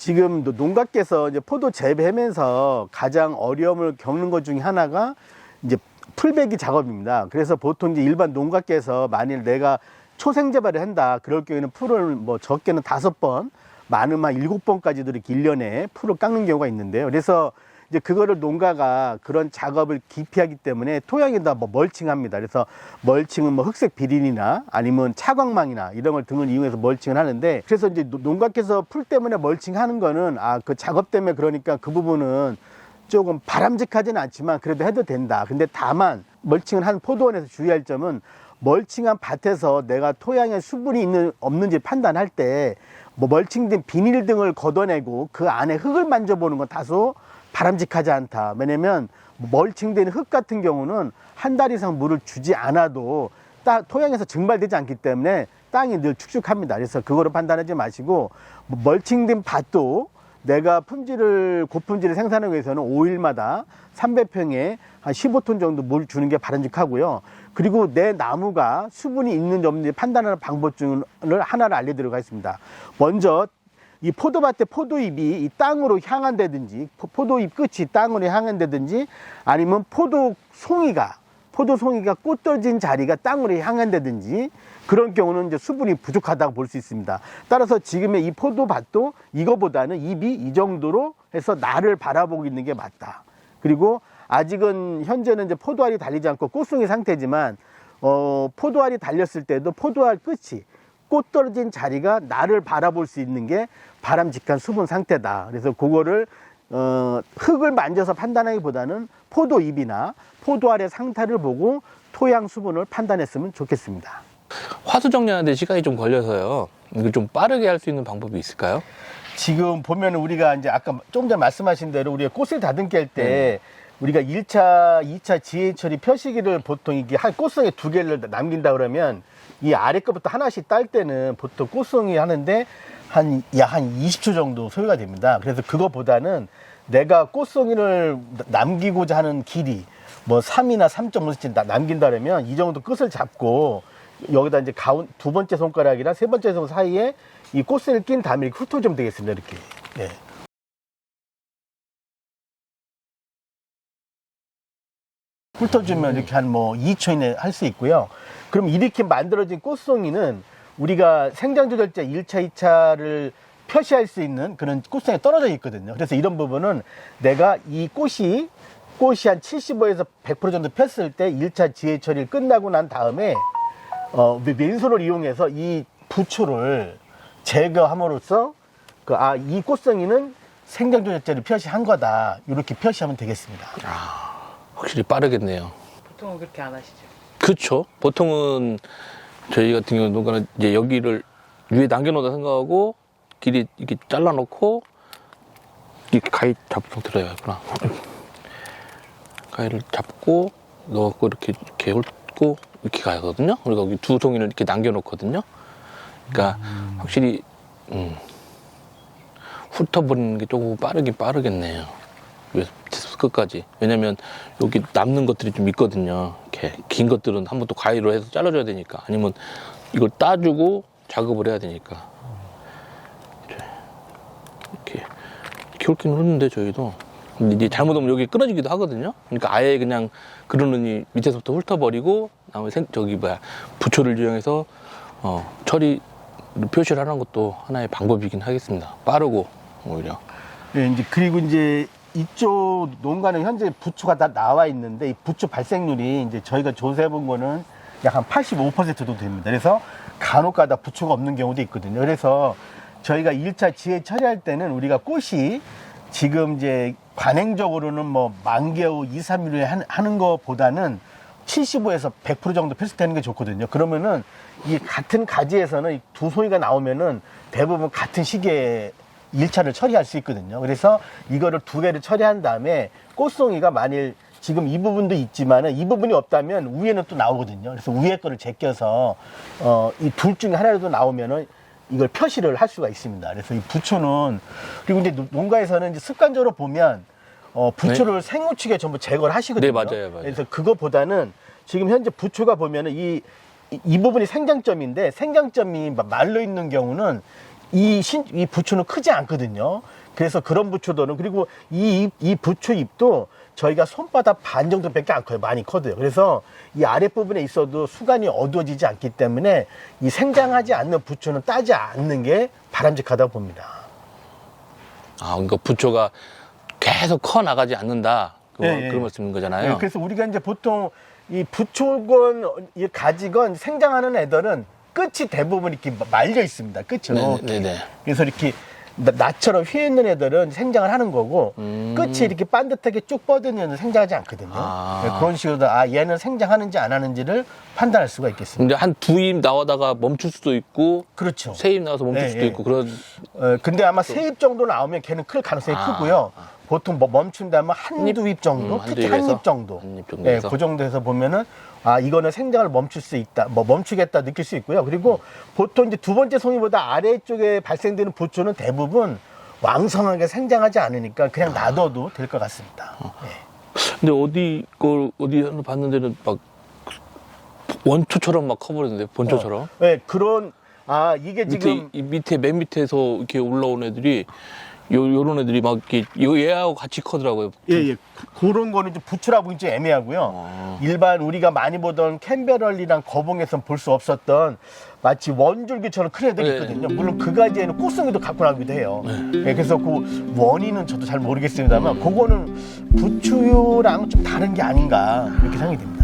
지금 농가께서 이제 포도 재배하면서 가장 어려움을 겪는 것 중에 하나가 이제 풀베기 작업입니다. 그래서 보통 이제 일반 농가께서 만일 내가 초생재배를 한다, 그럴 경우에는 풀을 뭐 적게는 5번, 많으면 7번까지도 이렇게 1년에 풀을 깎는 경우가 있는데요. 그래서 이제 그거를 농가가 그런 작업을 기피하기 때문에 토양에다 뭐 멀칭합니다. 그래서 멀칭은 뭐 흑색 비린이나 아니면 차광망이나 이런 걸 등을 이용해서 멀칭을 하는데, 그래서 이제 농가께서 풀 때문에 멀칭하는 거는 그 작업 때문에 그러니까 그 부분은 조금 바람직하지는 않지만 그래도 해도 된다. 근데 다만 멀칭을 한 포도원에서 주의할 점은 멀칭한 밭에서 내가 토양에 수분이 없는지 판단할 때 뭐 멀칭된 비닐 등을 걷어내고 그 안에 흙을 만져보는 건 다소 바람직하지 않다. 왜냐면 멀칭된 흙 같은 경우는 한 달 이상 물을 주지 않아도 토양에서 증발되지 않기 때문에 땅이 늘 축축합니다. 그래서 그거로 판단하지 마시고, 멀칭된 밭도 내가 고품질을 생산하기 위해서는 5일마다 300평에 한 15톤 정도 물 주는 게 바람직하고요. 그리고 내 나무가 수분이 있는지 없는지 판단하는 방법 중을 하나를 알려드리도록 하겠습니다. 먼저 이 포도밭의 포도잎이 이 땅으로 향한다든지, 포도잎 끝이 땅으로 향한다든지, 아니면 포도송이가 꽃 떨어진 자리가 땅으로 향한다든지, 그런 경우는 이제 수분이 부족하다고 볼 수 있습니다. 따라서 지금의 이 포도밭도 이거보다는 잎이 이 정도로 해서 나를 바라보고 있는 게 맞다. 그리고 아직은 현재는 이제 포도알이 달리지 않고 꽃송이 상태지만, 포도알이 달렸을 때도 포도알 끝이 꽃 떨어진 자리가 나를 바라볼 수 있는 게 바람직한 수분 상태다. 그래서 그거를 흙을 만져서 판단하기보다는 포도잎이나 포도알의 상태를 보고 토양 수분을 판단했으면 좋겠습니다. 화수 정리하는데 시간이 좀 걸려서요. 이거 좀 빠르게 할 수 있는 방법이 있을까요? 지금 보면 우리가 이제 아까 좀 전에 말씀하신 대로 우리가 꽃을 다듬게 할 때 우리가 1차, 2차 지해 처리 표시기를 보통 이게 한 꽃송이 2개를 남긴다 그러면 이 아래 것부터 하나씩 딸 때는 보통 꽃송이 하는데 한 20초 정도 소요가 됩니다. 그래서 그거보다는 내가 꽃송이를 남기고자 하는 길이 뭐 3이나 3.5cm 남긴다 그러면 이 정도 끝을 잡고 여기다 이제 두 번째 손가락이랑 세 번째 손 사이에 이 꽃송이를 낀 다음에 이렇게 훑어주면 되겠습니다. 이렇게. 네. 훑어주면 이렇게 한 뭐 2초 이내 할 수 있고요. 그럼 이렇게 만들어진 꽃송이는 우리가 생장조절제 1차, 2차를 표시할 수 있는 그런 꽃송이가 떨어져 있거든요. 그래서 이런 부분은 내가 이 꽃이 한 75에서 100% 정도 폈을 때 1차 지해 처리를 끝나고 난 다음에 맨손을 이용해서 이 부초를 제거함으로써 이 꽃송이는 생장조절제를 표시한 거다. 이렇게 표시하면 되겠습니다. 확실히 빠르겠네요. 보통은 그렇게 안 하시죠? 그렇죠. 보통은 저희 같은 경우는 이제 여기를 위에 남겨놓다 생각하고 길이 이렇게 잘라놓고 이렇게 가위 잡는 상태로 해야겠구나. 가위를 잡고 넣고 이렇게 훑고 이렇게 가거든요. 우리가 여기 두 송이를 이렇게 남겨놓거든요. 그러니까 확실히 훑어버리는 게 조금 빠르겠네요. 밑에서 끝까지. 왜냐면 여기 남는 것들이 좀 있거든요. 이렇게 긴 것들은 한번 또 가위로 해서 잘라줘야 되니까, 아니면 이걸 따주고 작업을 해야 되니까. 이렇게 훑기는 훑는데 저희도 근데 이제 잘못하면 여기 끊어지기도 하거든요. 그러니까 아예 그냥 그러느니 밑에서부터 훑어버리고 나머지 부초를 이용해서 처리 표시를 하는 것도 하나의 방법이긴 하겠습니다. 빠르고 오히려. 네, 그리고 이제 이쪽 농가는 현재 부초가 다 나와 있는데, 이 부초 발생률이 이제 저희가 조사해 본 거는 약 한 85% 정도 됩니다. 그래서 간혹 가다 부초가 없는 경우도 있거든요. 그래서 저희가 1차 지해 처리할 때는 우리가 꽃이 지금 이제 관행적으로는 뭐 만개후 2, 3일에 하는 것보다는 75에서 100% 정도 표시되는 게 좋거든요. 그러면은 이 같은 가지에서는 두 송이가 나오면은 대부분 같은 시기에 1차를 처리할 수 있거든요. 그래서 이거를 2개를 처리한 다음에 꽃송이가 만일 지금 이 부분도 있지만은 이 부분이 없다면 위에는 또 나오거든요. 그래서 위에 거를 제껴서 이 둘 중에 하나라도 나오면은 이걸 표시를 할 수가 있습니다. 그래서 이 부초는, 그리고 이제 농가에서는 이제 습관적으로 보면 부초를 생우측에 전부 제거를 하시거든요. 네, 맞아요. 그래서 그거보다는 지금 현재 부초가 보면은 이 부분이 생장점인데, 생장점이 말로 있는 경우는 이 부추는 크지 않거든요. 그래서 그런 부추들은, 그리고 이 부추 잎도 저희가 손바닥 반 정도밖에 안 커요. 많이 커도요. 그래서 이 아랫부분에 있어도 수간이 어두워지지 않기 때문에 이 생장하지 않는 부추는 따지 않는 게 바람직하다고 봅니다. 아, 그러니까 부초가 계속 커 나가지 않는다. 예, 예. 그런 말씀인 거잖아요. 네, 그래서 우리가 이제 보통 이 부초건, 이 가지건 생장하는 애들은 끝이 대부분 이렇게 말려 있습니다. 끝으로. 네네. 그래서 이렇게 나처럼 휘어 있는 애들은 생장을 하는 거고, 끝이 이렇게 반듯하게 쭉 뻗은 애는 생장하지 않거든요. 아. 네, 그런 식으로 얘는 생장하는지 안 하는지를 판단할 수가 있겠습니다. 근데 한 두 입 나오다가 멈출 수도 있고, 그렇죠. 세 입 나와서 멈출 네, 수도 네. 있고, 그런. 근데 아마 세 입 정도 나오면 걔는 클 가능성이 크고요. 보통 멈춘다면 한두 입 정도, 한두 특히 한 입에서? 입 정도. 한입 정도에서? 그 정도에서 보면은, 이거는 생장을 멈출 수 있다, 멈추겠다 느낄 수 있고요. 그리고 보통 이제 두 번째 송이보다 아래쪽에 발생되는 부추는 대부분 왕성하게 생장하지 않으니까 그냥 놔둬도 될 것 같습니다. 근데 어디 하나 봤는데는 막 원초처럼 막 커버리는데, 본초처럼. 네, 그런, 이게 지금. 맨 밑에서 이렇게 올라온 애들이, 요런 애들이 막 이렇게, 얘하고 같이 커더라고요. 예. 그런 거는 좀 부추라고 이제 애매하고요. 일반 우리가 많이 보던 캔베럴이랑 거봉에선 볼 수 없었던 마치 원줄기처럼 큰 애들이 네. 있거든요. 물론 그 가지에는 꽃송이도 갖고 나기도 해요. 예, 그래서 그 원인은 저도 잘 모르겠습니다만 그거는 부추랑 좀 다른 게 아닌가 이렇게 생각이 듭니다.